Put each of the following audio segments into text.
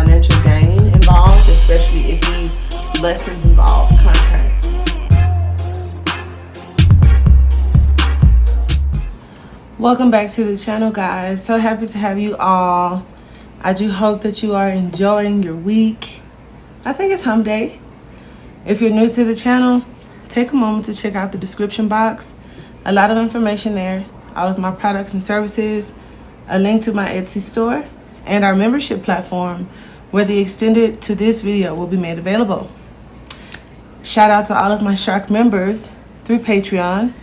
financial gain involved, especially if these lessons involve contracts. Welcome back to the channel, guys. So happy to have you all. I do hope that you are enjoying your week. I think it's hump day. If you're new to the channel, take a moment to check out the description box. A lot of information there, all of my products and services, a link to my Etsy store, and our membership platform where the extended to this video will be made available. Shout out to all of my Shark members through Patreon.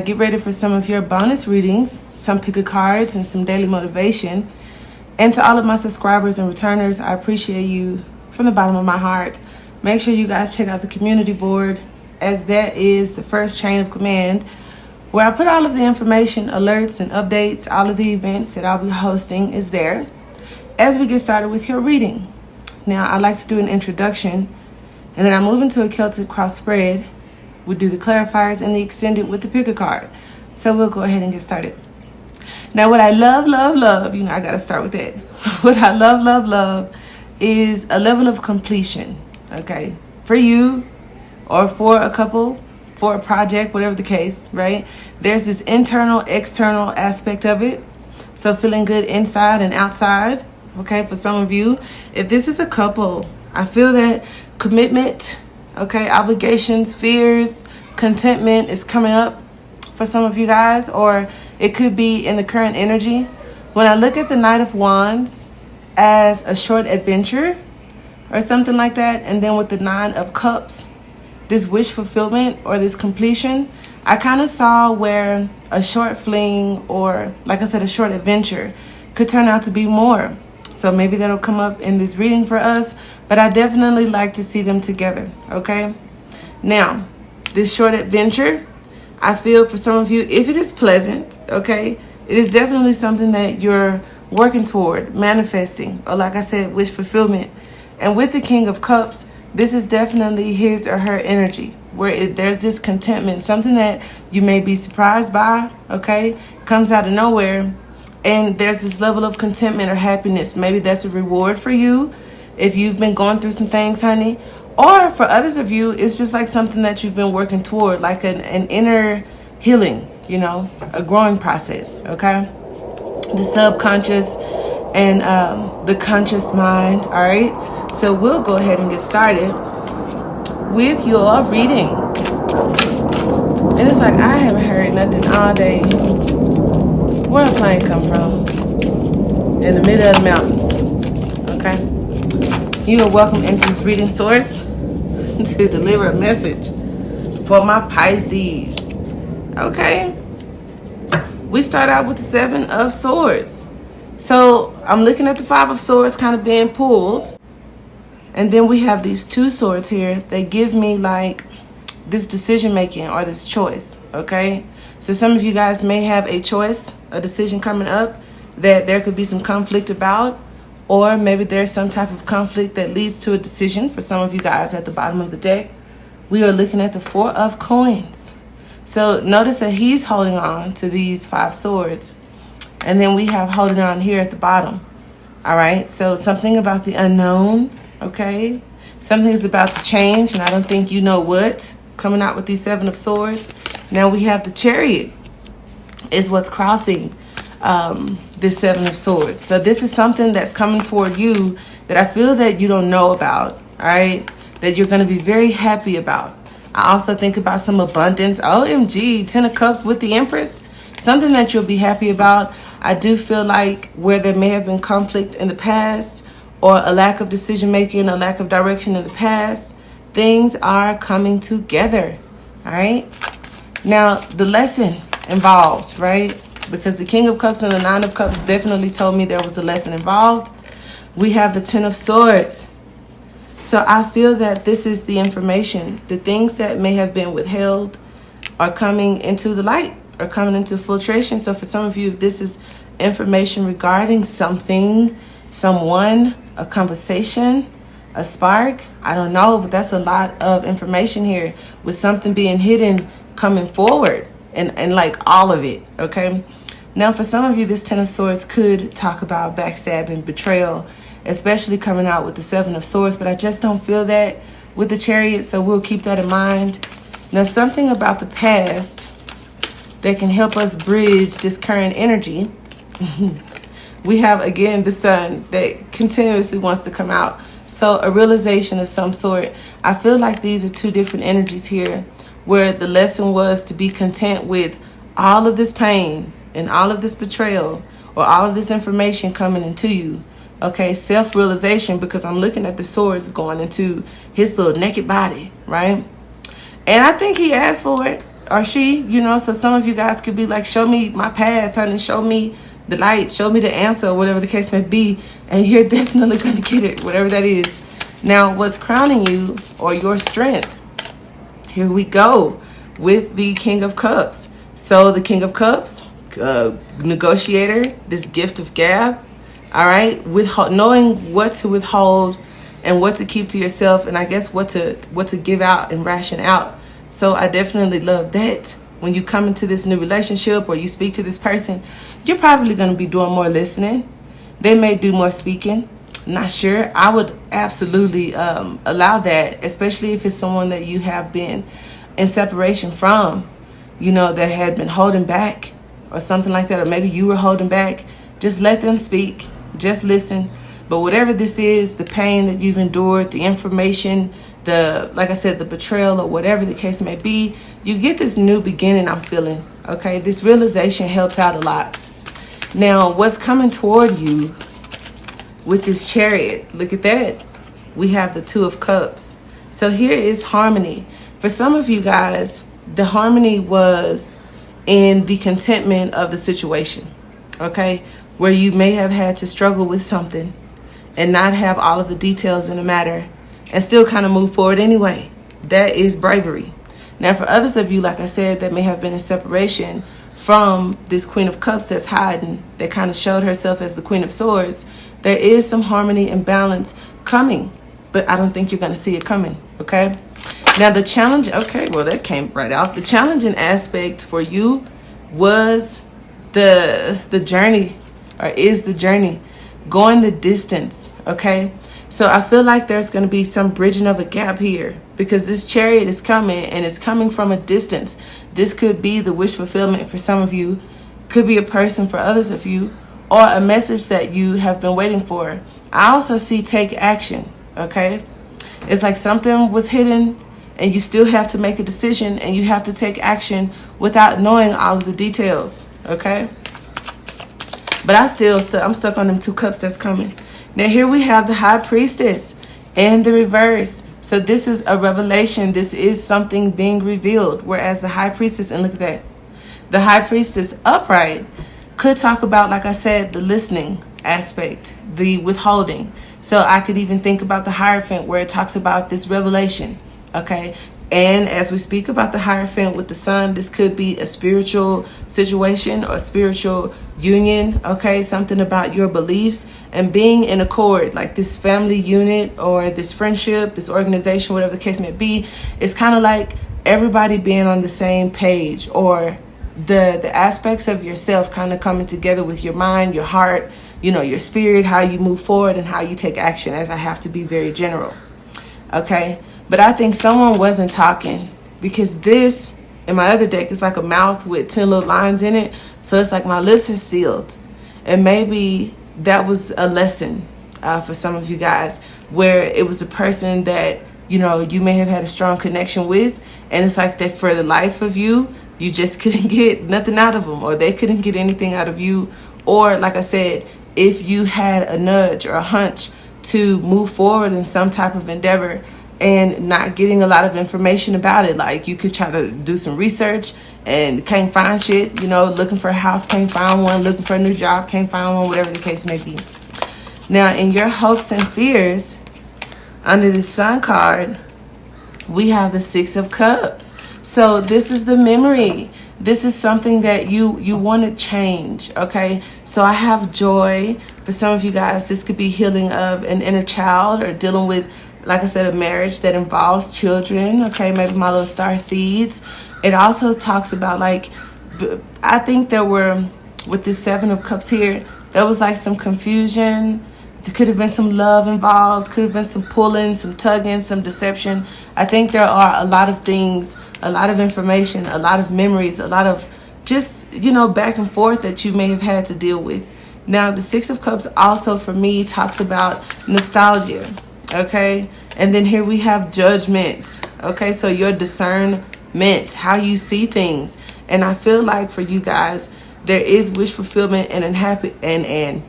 Get ready for some of your bonus readings, some pick-a cards, and some daily motivation. And to all of my subscribers and returners, I appreciate you from the bottom of my heart. Make sure you guys check out the community board, as that is the first chain of command where I put all of the information, alerts, and updates. All of the events that I'll be hosting is there as we get started with your reading. Now, I like to do an introduction, and then I move into a Celtic cross spread. We do the clarifiers and the extended with the pick-a card. So we'll go ahead and get started. Now, what I love, I got to start with that. What I love is a level of completion, okay? For you or for a couple, for a project, whatever the case, right? There's this internal, external aspect of it. So feeling good inside and outside, okay? For some of you, if this is a couple, I feel that commitment, okay, obligations, fears, contentment is coming up for some of you guys, or it could be in the current energy. When I look at the Knight of Wands as a short adventure or something like that, and then with the Nine of Cups, this wish fulfillment or this completion, I kind of saw where a short fling or, like I said, a short adventure could turn out to be more. So maybe that'll come up in this reading for us, but I definitely like to see them together, okay? Now, this short adventure, I feel for some of you, if it is pleasant, okay, it is definitely something that you're working toward, manifesting, or like I said, wish fulfillment. And with the King of Cups, this is definitely his or her energy, where there's this contentment, something that you may be surprised by, okay, comes out of nowhere, and there's this level of contentment or happiness. Maybe that's a reward for you if you've been going through some things, honey. Or for others of you, it's just like something that you've been working toward, like an inner healing, you know, a growing process, okay? The subconscious and the conscious mind, all right? So we'll go ahead and get started with your reading. And it's like I haven't heard nothing all day. Where a plane come from? In the middle of the mountains, okay? You are welcome into this reading source to deliver a message for my Pisces, okay? We start out with the Seven of Swords. So I'm looking at the Five of Swords kind of being pulled. And then we have these two swords here. They give me like this decision making or this choice, okay? So some of you guys may have a choice, a decision coming up that there could be some conflict about, or maybe there's some type of conflict that leads to a decision for some of you guys at the bottom of the deck. We are looking at the Four of Coins. So notice that he's holding on to these five swords. And then we have holding on here at the bottom. All right, so something about the unknown, okay? Something is about to change, and I don't think you know what, coming out with these Seven of Swords. Now we have the Chariot is what's crossing this Seven of Swords. So this is something that's coming toward you that I feel that you don't know about, all right? That you're going to be very happy about. I also think about some abundance. OMG, Ten of Cups with the Empress. Something that you'll be happy about. I do feel like where there may have been conflict in the past or a lack of decision making, a lack of direction in the past, things are coming together, all right? Now, the lesson involved, right? Because the King of Cups and the Nine of Cups definitely told me there was a lesson involved. We have the Ten of Swords. So I feel that this is the information. The things that may have been withheld are coming into the light, are coming into filtration. So for some of you, if this is information regarding something, someone, a conversation, a spark, I don't know, but that's a lot of information here with something being hidden coming forward and like all of it, okay? Now, for some of you, this Ten of Swords could talk about backstabbing, betrayal, especially coming out with the Seven of Swords, but I just don't feel that with the Chariot, so we'll keep that in mind. Now, something about the past that can help us bridge this current energy. We have, again, the Sun that continuously wants to come out. So a realization of some sort. I feel like these are two different energies here, where the lesson was to be content with all of this pain and all of this betrayal or all of this information coming into you. Okay, self-realization, because I'm looking at the swords going into his little naked body, right? And I think he asked for it, or she, you know, so some of you guys could be like, show me my path, honey, show me the light, show me the answer, or whatever the case may be, and you're definitely going to get it, whatever that is. Now, what's crowning you, or your strength, here we go with the King of Cups. So the King of Cups, negotiator, this gift of gab, all right, knowing what to withhold and what to keep to yourself, and I guess what to give out and ration out. So I definitely love that. When you come into this new relationship or you speak to this person, you're probably going to be doing more listening. They may do more speaking. Not sure. I would absolutely allow that, especially if it's someone that you have been in separation from, you know, that had been holding back or something like that, or maybe you were holding back. Just let them speak. Just listen. But whatever this is, the pain that you've endured, the information, like I said, the betrayal, or whatever the case may be, you get this new beginning, I'm feeling. Okay, this realization helps out a lot. Now, what's coming toward you with this Chariot? Look at that. We have the Two of Cups. So here is harmony. For some of you guys, the harmony was in the contentment of the situation. Okay, where you may have had to struggle with something and not have all of the details in the matter and still kind of move forward anyway. That is bravery. Now, for others of you, like I said, that may have been in separation from this Queen of Cups that's hiding, that kind of showed herself as the Queen of Swords, there is some harmony and balance coming, but I don't think you're going to see it coming, okay? Now, the challenge, okay, well, that came right out. The challenging aspect for you was the journey, or is the journey, going the distance, okay? So I feel like there's going to be some bridging of a gap here, because this Chariot is coming, and it's coming from a distance. This could be the wish fulfillment for some of you, could be a person for others of you, or a message that you have been waiting for. I also see take action, okay? It's like something was hidden and you still have to make a decision, and you have to take action without knowing all of the details, okay? But I'm stuck on them Two Cups that's coming. Now here we have the High Priestess and the reverse. So this is a revelation. This is something being revealed. Whereas the High Priestess, and look at that, the High Priestess upright could talk about, like I said, the listening aspect, the withholding. So I could even think about the Hierophant, where it talks about this revelation, okay? And as we speak about the Hierophant with the Sun, this could be a spiritual situation or spiritual union, okay? Something about your beliefs and being in accord, like this family unit or this friendship, this organization, whatever the case may be. It's kind of like everybody being on the same page, or the aspects of yourself kind of coming together with your mind, your heart, you know, your spirit, how you move forward and how you take action, as I have to be very general, okay? But I think someone wasn't talking, because this, in my other deck, is like a mouth with 10 little lines in it. So it's like my lips are sealed. And maybe that was a lesson for some of you guys, where it was a person that, you know, you may have had a strong connection with. And it's like that for the life of you, you just couldn't get nothing out of them, or they couldn't get anything out of you. Or like I said, if you had a nudge or a hunch to move forward in some type of endeavor, and not getting a lot of information about it. Like you could try to do some research and can't find shit, you know, looking for a house, can't find one, looking for a new job, can't find one, whatever the case may be. Now, in your hopes and fears, under the Sun card, we have the Six of Cups. So this is the memory. This is something that you want to change, okay? So I have joy. For some of you guys, this could be healing of an inner child, or dealing with, like I said, a marriage that involves children, okay? Maybe my little star seeds. It also talks about, like, I think there were, with this Seven of Cups here, there was like some confusion. There could have been some love involved, could have been some pulling, some tugging, some deception. I think there are a lot of things, a lot of information, a lot of memories, a lot of just, back and forth that you may have had to deal with. Now, the Six of Cups also for me talks about nostalgia, okay? And then here we have judgment, okay? So your discernment, how you see things. And I feel like for you guys, there is wish fulfillment and a happy ending,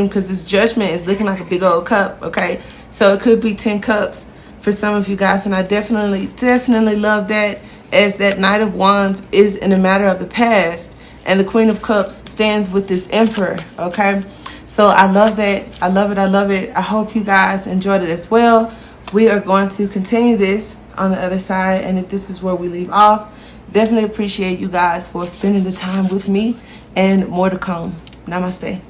because this judgment is looking like a big old cup, okay? So it could be 10 cups for some of you guys, and I definitely love that, as that Knight of Wands is in a matter of the past, and the Queen of Cups stands with this Emperor, okay? So I love that. I love it. I hope you guys enjoyed it as well. We are going to continue this on the other side, and if this is where we leave off, definitely appreciate you guys for spending the time with me, and more to come. Namaste.